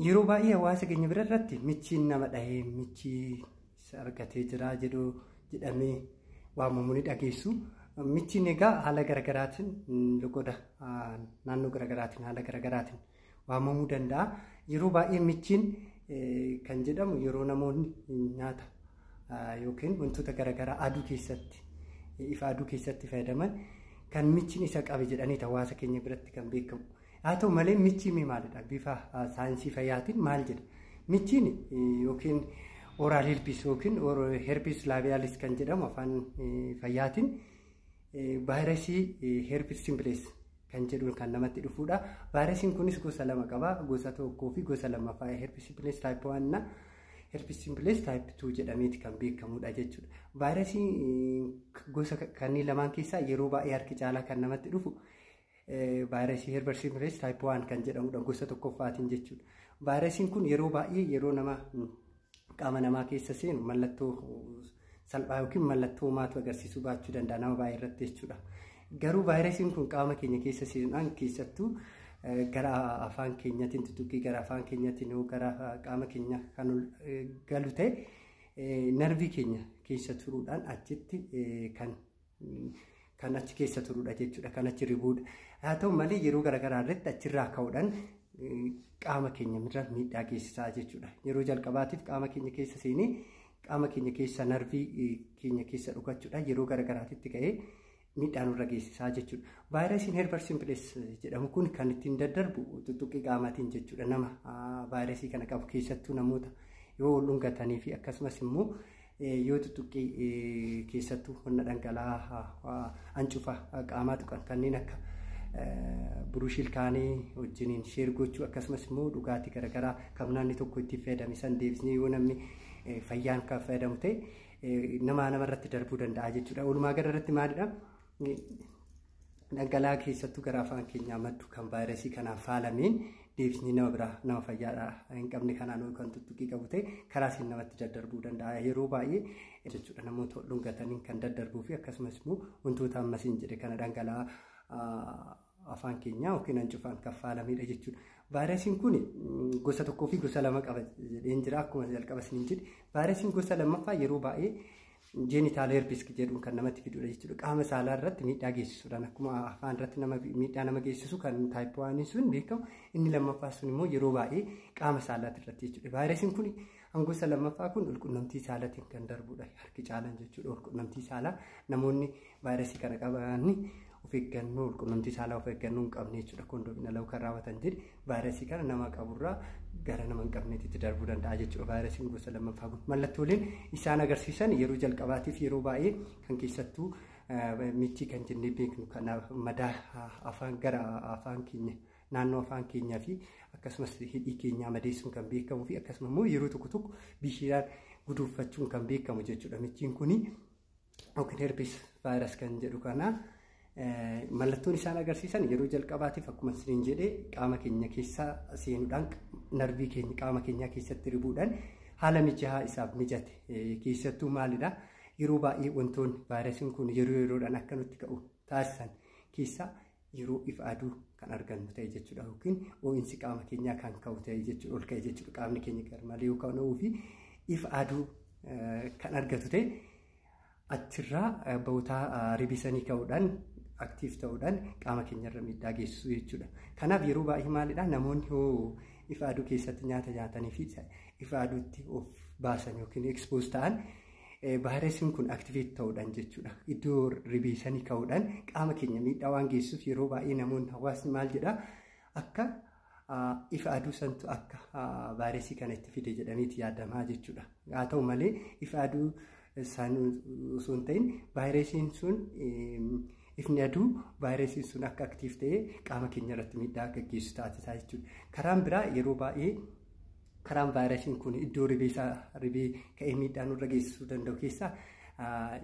yeroo baay'ee hawaasa keenya bira irratti michiin nama dhahee michii argatee jira jedhamee waamamu ni dhageessu. Michiin egaa haala garaagaraatiin logoda naannoo garaagaraatiin haala garaagaraatiin waamamuu danda'a. Yeroo baay'ee michiin kan jedhamu yeroo namoonni nyaata yookiin wantoota garaagaraa aduu keessatti ifa aduu keessatti fayyadaman kan michiin isa qabe jedhanii hawaasa keenya biratti kan beekamu. Haa ta'u malee michiin maalidha? Bifa saayinsii fayyaatiin maal jedha? Michiin yookiin oral herpes yookiin herpes labialis kan jedhamu afaan fayyaatiin vaayirasii herpes simplex kan jedhuun kan namatti dhufudha. Vaayirasiin kunis gosa lama qaba. Gosa tokkoo fi gosa lammaffaa herpes simplex type 1 na herpes simplex type 2 jedhameeti kan beekamudha jechuudha. Vaayirasii gosa kanneen lamaan keessaa yeroo baay'ee harki caalaa kan namatti dhufu vaayirasii herpes simplex type 1 kan jedhamudha gosa tokkoffaatiin jechuudha. Vaayirasiin kun yeroo baay'ee yeroo nama qaama namaa keessa seenu mallattoo salphaa yookiin mallattoo maatu agarsiisuu baachuu danda'a nama baay'ee irratti jechuudha. Garuu vaayirasiin kun qaama keenya keessa seenuudhaan keessattuu gara afaan keenyaatiin tuttuqqii gara afaan keenyaatiin yoo gara qaama keenya kan galu ta'e narvii keenya keessa turuudhaan achitti kan achi keessa turuudha jechuudha. Kan achi ribuudha. Haa ta'u malee yeroo garaagaraa irratti achirraa ka'uudhaan qaama keenya irra miidhaa geessisaa jechuudha. Yeroo jalqabaatiif qaama keenya keessa seenee qaama keenya keessa narvii keenya keessa dhukachuudha yeroo garaagaraatti ka'ee miidhaan irra geessisaa jechuudha. Vaayirasiin herpes simplex jedhamu kun kan ittiin daddarbu tuttuqqii qaamaatiin jechuudha. Nama vaayirasii kana qabu keessattuu namoota yoo dhungatanii fi akkasumas immoo yoo tuttuqqii keessattuu wanna dhangala'aa hancufa qaamaa tuqan kanneen akka burushii ilkaanii wajjiniin sheer gochuu akkasumas immoo dhugaatii garaagaraa kan namni tokko itti fayyadame san deebisnee yoo namni fayyaan kan fayyadamu ta'e namarratti darbuu danda'a jechuudha. Walumaa gala irratti maalidha? Dhangala'aa keessattuu gara afaan keenyaa maddu kan vaayirasii kanaan faalameen deebisnee nama biraa nama fayyaa hin qabne kanaan kan tuttuqqii qabu ta'e karaa siin namatti daddarbuu danda'a. Yeroo baay'ee jechuudha namoota dhungatanii kan daddarbuu fi akkasumas immoo wantoota ammas hin jedhe kana dhangala'aa afaan keenyaa yookiin hancufaan kan faalamedha jechuudha. Vaayirasiin kun gosa tokkoo fi gosa lama qaba jedheen jira akkuma jalqaba isiniin jedhe. Vaayirasiin gosa lammaffaa yeroo baay'ee genital herpes jedhuun kan namatti fidudha jechuudha. Qaama saalaa irratti miidhaa geessisuudhaan akkuma afaan irratti miidhaa nama geessisu kan type 1 sun beekamu. Inni lammaffaa sun immoo yeroo baay'ee qaama saalaati irratti jechuudha. Vaayirasiin kun gosa lammaffaa kun walqunnamtii saalaatiin kan darbudha. Harki caalaan jechuudha walqunnamtii saalaa namoonni vaayirasii kana qaban of eeggannoo walqunnamtii saalaa of eeggannoo hin qabne jechuudha. Kondoomina lau kan raawwatan jedhe vaayirasii kana nama qaburraa gara nama hin qabneetti darbuu danda'a jechuudha. Vaayirasiin gosa lammaffaa kun mallattooleen isaan agarsiisan yeroo jalqabaatiif yeroo baay'ee kan keessattuu michii kan jennee beeknu kan madaa afaan gara afaan keenya naannoo afaan keenyaa fi akkasumas hidhii keenyaa madeessuun kan beekamu fi akkasumas immoo yeroo tokko tokko bishaan guduunfachuun kan beekamu jechuudha. Michiin kuni yookiin herpes vaayirasii kan jedhu kana mallattoon isaan agarsiisan yeroo jalqabaatiif akkuma isiniin jedhee qaama keenya keessa seenuudhaan narvii keenya qaama keenyaa keessatti ribuudhaan haala mijaa'aa isaaf mijate keessattuu maalidha? Yeroo baay'ee wantoonni vaayirasiin kun yeroodhaan akka nutti ka'u taasisan keessaa yeroo ifa aduu kan argannu ta'e jechuudha yookiin ho'iinsi qaama keenyaa kan ka'u ta'e jechuudha ol ka'e jechuudha. Qaamni keenya garmalee yookaan ho'uu fi ifa aduu kan argatu ta'e achirraa ba'ootaa ribisanii ka'uudhaan aktiif ta'uudhaan qaama keenyarra miidhaa geessisu jechuudha. Kanaaf yeroo baay'ee maalidha namoonni yoo ifa aduu keessatti nyaata nyaatanii fi ifa aduutti of baasan yookiin expose ta'an vaayirasiin kun aktiveet ta'uudhaan jechuudha. Iddoo ribisanii ka'uudhaan qaama keenya miidhaa waan geessuuf yeroo baay'ee namoonni hawaasni maal jedha akka ifa aduu santu akka vaayirasii kana itti fide jedhameeti yaadamaa jechuudha. Haa ta'u malee ifa aduu san osoo hin ta'in vaayirasiin sun ifni aduu vaayirasiin sun akka aktiif ta'ee qaama keenya irratti miidhaa akka geessu taasisaa jechuudha. Karaan biraa yeroo baay'ee karaan vaayirasiin kun iddoo ribee ka'ee miidhaa nurra geessisuu danda'u keessaa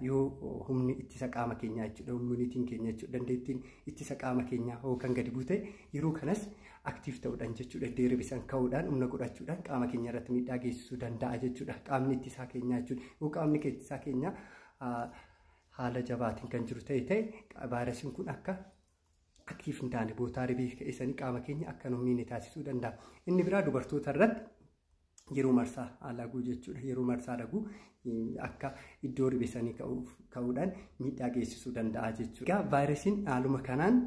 yoo humni ittisa qaama keenyaa jechuudha. Immuniitiin keenya jechuudha. Dandeettiin ittisa qaama keenyaa hoo kan gadi buute yeroo kanas aktiif ta'uudhaan jechuudha. Iddoo ribisan ka'uudhaan humna godhachuudhaan qaama keenya irratti miidhaa geessisuu danda'a jechuudha. Qaamni ittisaa keenyaa jechuudha. Yoo qaamni ittisaa keenyaa haala jabaatiin kan jiru ta'e vaayirasiin kun akka aktiif hin taane bootaa ribee keessanii qaama keenya akka hin miine taasisuu danda'a. Inni biraa dubartoota irratti yeroo marsaa laguu jechuudha. Yeroo marsaa laguu akka iddoo ribee sanii ka'uudhaan miidhaa geessisuu danda'a jechuudha. Egaa vaayirasiin haaluma kanaan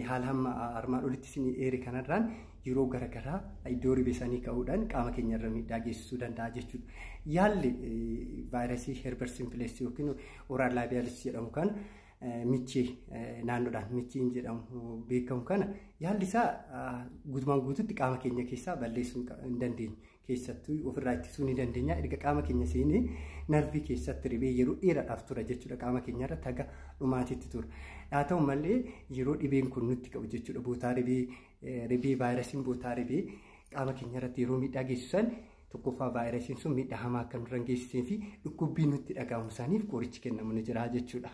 haala hamma armaan olitti isin eere kanarraan yeroo garaagaraa iddoo ribee sanii ka'uudhaan qaama keenya irra miidhaa geessisuu danda'a jechuudha. Yaalli vaayirasii Herpes simplex yookiin oral labialis jedhamu kana michii naannoodhaan michiin jedhamu beekamu kana yaalli isaa guutumaan guutuutti qaama keenya keessaa balleessuu hin dandeenyu. Keessattuu ofirraa ittisuu ni dandeenya. Erga qaama keenya seenee narvii keessatti ribee yeroo dheeraadhaaf tura jechuudha. Qaama keenya irratti haga dhumaatitti tura. Haa ta'u malee yeroo dhibeen kun nutti qabu jechuudha. Bootaa ribee vaayirasiin bootaa ribee qaama keenya irratti yeroo miidhaa geessisan tokkoffaa vaayirasiin sun miidhaa hamaa akka nurra hin geessisee fi dhukkubbii nutti dhagahamu isaaniif qorichi kennamu ni jira jechuudha.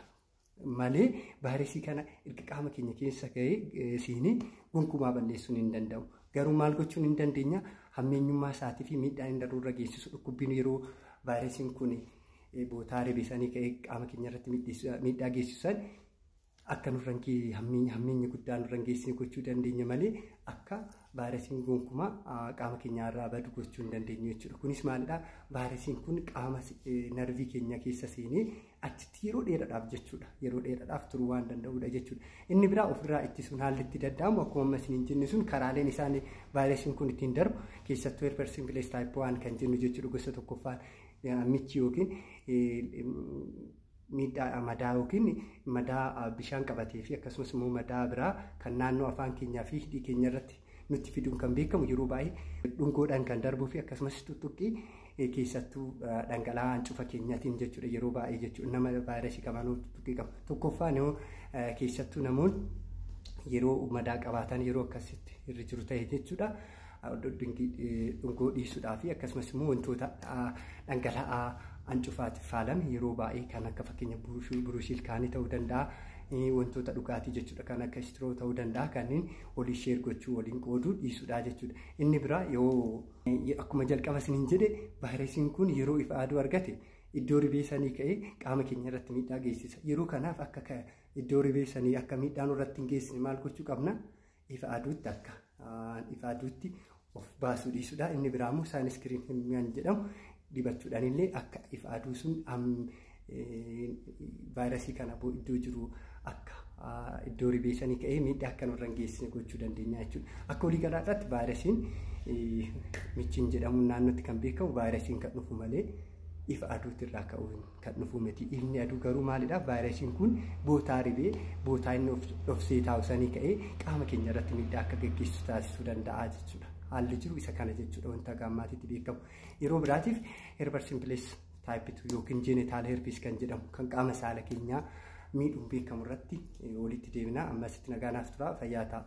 Malee vaayirasii kana erga qaama keenya keessa ga'ee seenee gonkumaa balleessuun hin danda'u. Garuu maal gochuun hin dandeenya? Hammeenyummaa isaatii fi miidhaa inni irra geessisu dhukkubbiin yeroo vaayirasiin kun bootaa ribee sanii ka'ee qaama keenya irratti miidhaa geessisan akka nurra hammeenya guddaa nurra hin geessine gochuu dandeenya malee akka vaayirasiin gonkumaa qaama keenya irraa badu gochuu hin dandeenyu jechuudha. Kunis maalidhaa? Vaayirasiin kun qaama narvii keenya keessa seenee achitti yeroo dheeraadhaaf jechuudha. Yeroo dheeraadhaaf turuu waan danda'udha jechuudha. Inni biraa ofirraa ittisuun haalli itti danda'amu akkuma amma isiniin jenne sun karaaleen isaan vaayirasiin kun ittiin darbu keessattuu Herpes simplex type 1 kan jennu jechuudha. Gosa tokkoffaan michi yookiin miidhaa madaa yookiin madaa bishaan qabatee fi akkasumas immoo madaa biraa kan naannoo afaan keenyaa fi hidhii keenya irratti nutti fiduun kan beekamu yeroo baay'ee dhungoodhaan kan darbuu fi akkasumas tuttuqqii keessattuu dhangala'aa hancufa keenyaatiin jechuudha. Yeroo baay'ee jechuudha nama vaayirasii qaban tuttuqqii qabu. Tokkoffaan yoo keessattuu namoonni yeroo madaa qabaatan yeroo akkasitti irra jiru ta'e jechuudha. Dhungoo dhiisuudhaa fi akkasumas immoo wantoota dhangala'aa hancufaatiif faalame yeroo baay'ee kan akka fakkeenya burushii ilkaanii ta'uu danda'a. Wantoota dhugaatii jechuudha kan akka istiroo ta'uu danda'a kanneen walii sheer gochuu waliin qooduu dhiisuudha jechuudha. Inni biraa yoo akkuma jalqaba isiniin jedhe vaayirasiin kun yeroo ifa aduu argate iddoo ribee sanii ka'ee qaama keenya irratti miidhaa geessisa. Yeroo kanaaf akka iddoo ribee sanii akka miidhaan irratti hin geessine maal gochuu qabna? Ifa aduutti of baasuu dhiisuudha. Inni biraa immoo saaniskiriin jedhamu dibachuudhaan illee akka ifa aduu sun vaayirasii kana iddoo jiru akka iddoo ribee sanii ka'ee miidhaa akka nurra hin geessine gochuu dandeenya jechuudha. Akka walii galaadhaatti vaayirasiin michiin jedhamuun naannootti kan beekamu vaayirasiin kan dhufu malee ifa aduutirraa ka'uun kan dhufu miti. Ifni aduu garuu maalidhaa? Vaayirasiin kun bootaa ribee bootaa inni dhofsee taa'u sanii ka'ee qaama keenya irratti miidhaa akka gaggeessu taasisuu danda'a jechuudha. Haalli jiru isa kana jechuudha wanta gammaatitti beekamu. Yeroo biraatiif Herpes simplex type 2 yookiin genital herpes kan jedhamu kan qaama saala keenyaa miidhuun beekamu irratti walitti deebinaa. Ammasitti nagaanaaf tura. Fayyaa ta'a.